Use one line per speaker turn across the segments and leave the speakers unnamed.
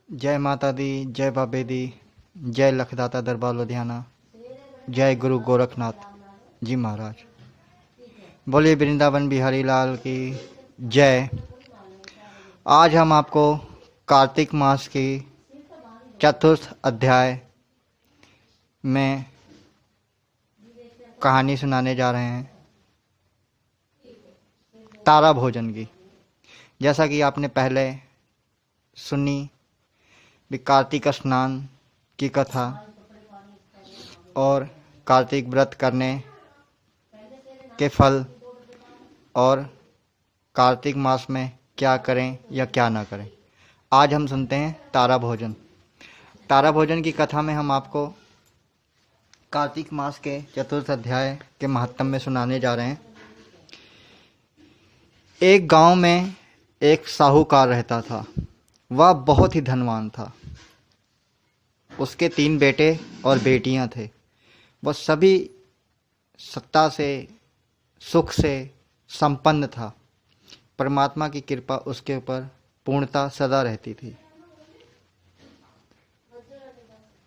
जय माता दी, जय बाबे दी, जय लखदाता दरबार लुधियाना, जय गुरु गोरखनाथ जी महाराज। बोलिए वृंदावन बिहारी लाल की जय। आज हम आपको कार्तिक मास की चतुर्थ अध्याय में कहानी सुनाने जा रहे हैं, तारा भोजन की। जैसा कि आपने पहले सुनी भी कार्तिक स्नान की कथा और कार्तिक व्रत करने के फल और कार्तिक मास में क्या करें या क्या ना करें। आज हम सुनते हैं तारा भोजन। तारा भोजन की कथा में हम आपको कार्तिक मास के चतुर्थ अध्याय के महात्म में सुनाने जा रहे हैं। एक गांव में एक साहूकार रहता था। वह बहुत ही धनवान था। उसके 3 बेटे और बेटियां थे। वह सभी सत्ता से, सुख से संपन्न था। परमात्मा की कृपा उसके ऊपर पूर्णता सदा रहती थी।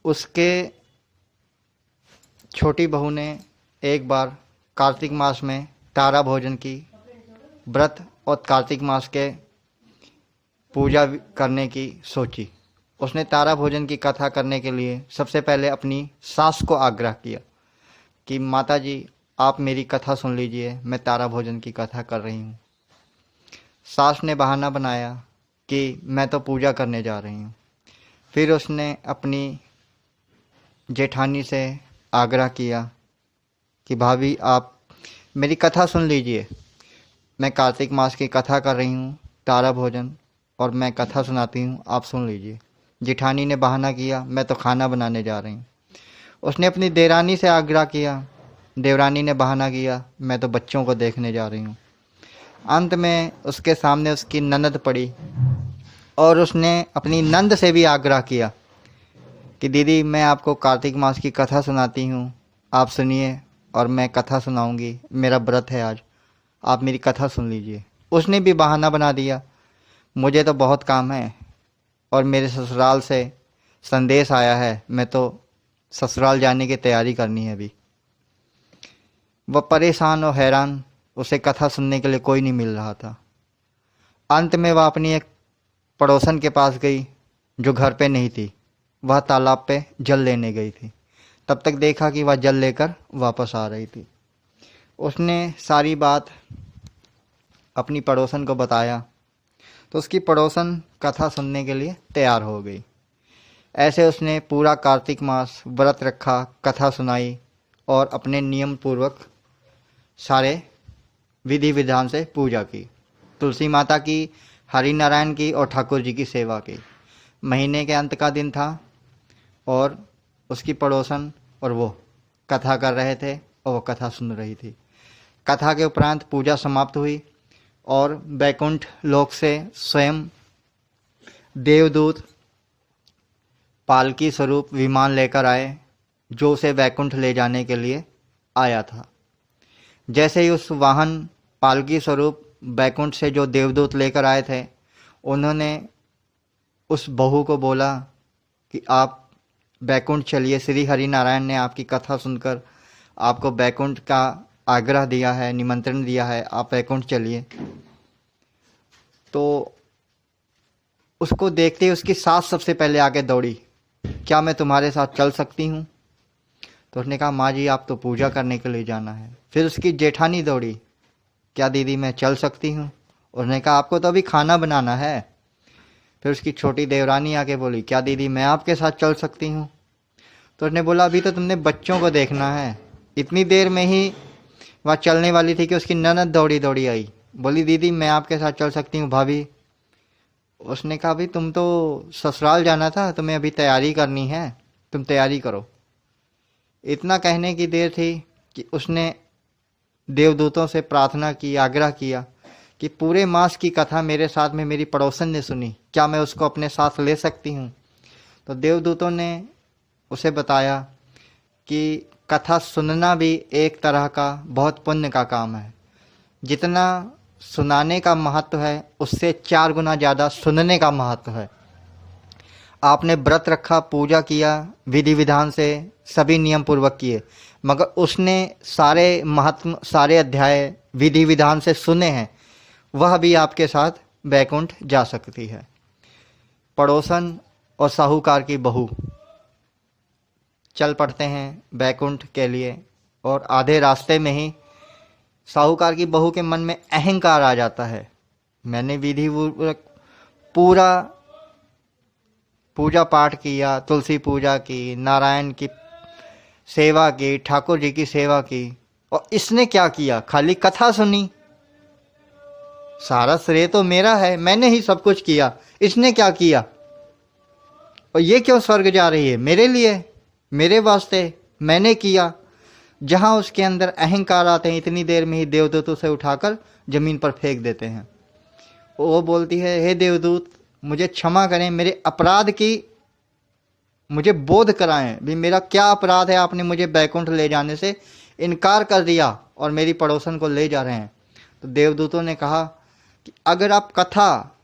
उसके छोटी बहू ने एक बार कार्तिक मास में तारा भोजन की व्रत और कार्तिक मास के पूजा करने की सोची। उसने तारा भोजन की कथा करने के लिए सबसे पहले अपनी सास को आग्रह किया कि माता जी, आप मेरी कथा सुन लीजिए, मैं तारा भोजन की कथा कर रही हूँ। सास ने बहाना बनाया कि मैं तो पूजा करने जा रही हूँ। फिर उसने अपनी जेठानी से आग्रह किया कि भाभी, आप मेरी कथा सुन लीजिए, मैं कार्तिक मास की कथा कर रही हूँ, तारा भोजन, और मैं कथा सुनाती हूँ, आप सुन लीजिए। जेठानी ने बहाना किया, मैं तो खाना बनाने जा रही हूँ। उसने अपनी देवरानी से आग्रह किया। देवरानी ने बहाना किया, मैं तो बच्चों को देखने जा रही हूँ। अंत में उसके सामने उसकी ननद पड़ी और उसने अपनी नंद से भी आग्रह किया कि दीदी, मैं आपको कार्तिक मास की कथा सुनाती हूँ, आप सुनिए और मैं कथा सुनाऊंगी, मेरा व्रत है आज, आप मेरी कथा सुन लीजिए। उसने भी बहाना बना दिया, मुझे तो बहुत काम है और मेरे ससुराल से संदेश आया है, मैं तो ससुराल जाने की तैयारी करनी है अभी। वह परेशान और हैरान, उसे कथा सुनने के लिए कोई नहीं मिल रहा था। अंत में वह अपनी एक पड़ोसन के पास गई जो घर पे नहीं थी। वह तालाब पे जल लेने गई थी। तब तक देखा कि वह जल लेकर वापस आ रही थी। उसने सारी बात अपनी पड़ोसन को बताया तो उसकी पड़ोसन कथा सुनने के लिए तैयार हो गई। ऐसे उसने पूरा कार्तिक मास व्रत रखा, कथा सुनाई और अपने नियम पूर्वक सारे विधि विधान से पूजा की। तुलसी माता की, हरि नारायण की और ठाकुर जी की सेवा की। महीने के अंत का दिन था और उसकी पड़ोसन और वो कथा कर रहे थे और वो कथा सुन रही थी। कथा के उपरांत पूजा समाप्त हुई और बैकुंठ लोक से स्वयं देवदूत पालकी स्वरूप विमान लेकर आए जो उसे बैकुंठ ले जाने के लिए आया था। जैसे ही उस वाहन पालकी स्वरूप बैकुंठ से जो देवदूत लेकर आए थे, उन्होंने उस बहू को बोला कि आप बैकुंठ चलिए, श्री हरि नारायण ने आपकी कथा सुनकर आपको बैकुंठ का आग्रह दिया है, निमंत्रण दिया है, आप बैकुंठ चलिए। तो उसको देखते ही उसकी सास सबसे पहले आगे दौड़ी, क्या मैं तुम्हारे साथ चल सकती हूँ? तो उसने कहा, माँ जी, आप तो पूजा करने के लिए जाना है। फिर उसकी जेठानी दौड़ी, क्या दीदी मैं चल सकती हूँ? उसने कहा, आपको तो अभी खाना बनाना है। फिर उसकी छोटी देवरानी आके बोली, क्या दीदी मैं आपके साथ चल सकती हूँ? तो उसने बोला, अभी तो तुमने बच्चों को देखना है। इतनी देर में ही वह चलने वाली थी कि उसकी ननद दौड़ी दौड़ी आई, बोली, दीदी मैं आपके साथ चल सकती हूँ भाभी। उसने कहा, भाई तुम तो ससुराल जाना था, तुम्हें अभी तैयारी करनी है, तुम तैयारी करो। इतना कहने की देर थी कि उसने देवदूतों से प्रार्थना की, आग्रह किया कि पूरे मास की कथा मेरे साथ में मेरी पड़ोसन ने सुनी, क्या मैं उसको अपने साथ ले सकती हूँ? तो देवदूतों ने उसे बताया कि कथा सुनना भी एक तरह का बहुत पुण्य का काम है। जितना सुनाने का महत्व है उससे 4 गुना ज़्यादा सुनने का महत्व है। आपने व्रत रखा, पूजा किया, विधि विधान से सभी नियम पूर्वक किए, मगर उसने सारे महात्म, सारे अध्याय विधि विधान से सुने हैं, वह भी आपके साथ बैकुंठ जा सकती है। पड़ोसन और साहूकार की बहू चल पड़ते हैं बैकुंठ के लिए, और आधे रास्ते में ही साहूकार की बहू के मन में अहंकार आ जाता है। मैंने विधि पूरा पूजा पाठ किया, तुलसी पूजा की, नारायण की सेवा की, ठाकुर जी की सेवा की, और इसने क्या किया? खाली कथा सुनी। सारा श्रेय तो मेरा है, मैंने ही सब कुछ किया, इसने क्या किया? और ये क्यों स्वर्ग जा रही है? मेरे लिए, मेरे वास्ते, मैंने किया। जहां उसके अंदर अहंकार आते हैं, इतनी देर में ही देवदूत उसे उठाकर जमीन पर फेंक देते हैं। वो बोलती है, हे देवदूत, मुझे क्षमा करें, मेरे अपराध की मुझे बोध कराएं, भी मेरा क्या अपराध है? आपने मुझे बैकुंठ ले जाने से इनकार कर दिया और मेरी पड़ोसन को ले जा रहे हैं। तो देवदूतों ने कहा कि अगर आप कथा,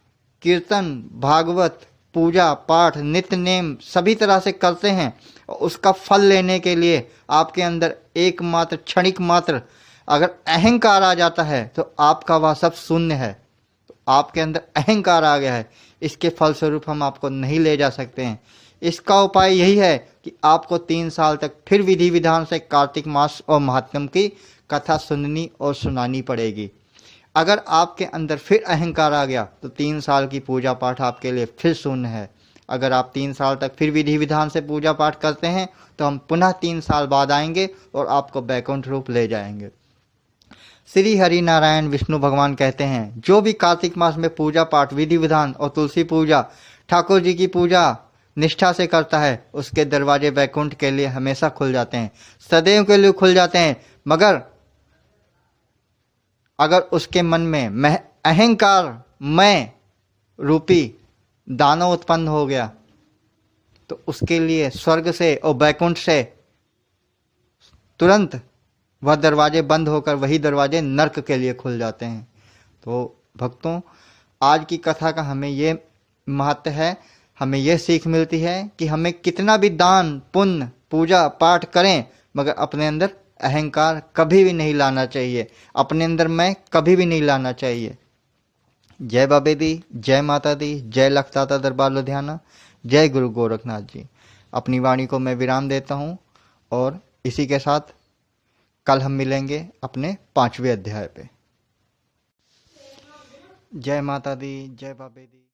कीर्तन, भागवत, पूजा पाठ, नित्य नेम सभी तरह से करते हैं और उसका फल लेने के लिए आपके अंदर एकमात्र क्षणिक मात्र अगर अहंकार आ जाता है तो आपका वह सब शून्य है। तो आपके अंदर अहंकार आ गया है, इसके फलस्वरूप हम आपको नहीं ले जा सकते हैं। इसका उपाय यही है कि आपको 3 साल तक फिर विधि विधान से कार्तिक मास और महात्म्य की कथा सुननी और सुनानी पड़ेगी। अगर आपके अंदर फिर अहंकार आ गया तो 3 साल की पूजा पाठ आपके लिए फिर शून्य है। अगर आप 3 साल तक फिर विधि विधान से पूजा पाठ करते हैं तो हम पुनः 3 साल बाद आएंगे और आपको बैकुंठ रूप ले जाएंगे। श्री हरि नारायण विष्णु भगवान कहते हैं, जो भी कार्तिक मास में पूजा पाठ, विधि विधान और तुलसी पूजा, ठाकुर जी की पूजा निष्ठा से करता है, उसके दरवाजे बैकुंठ के लिए हमेशा खुल जाते हैं, सदैव के लिए खुल जाते हैं। मगर अगर उसके मन में अहंकार, मैं रूपी दानव उत्पन्न हो गया तो उसके लिए स्वर्ग से और बैकुंठ से तुरंत वह दरवाजे बंद होकर वही दरवाजे नरक के लिए खुल जाते हैं। तो भक्तों, आज की कथा का हमें ये महत्व है, हमें यह सीख मिलती है कि हमें कितना भी दान पुण्य पूजा पाठ करें मगर अपने अंदर अहंकार कभी भी नहीं लाना चाहिए, अपने अंदर मैं कभी भी नहीं लाना चाहिए। जय बाबे दी, जय माता दी, जय लखदाता दरबार लुधियाना, जय गुरु गोरखनाथ जी। अपनी वाणी को मैं विराम देता हूँ और इसी के साथ कल हम मिलेंगे अपने 5वें अध्याय पे। जय माता दी, जय बाबे दी।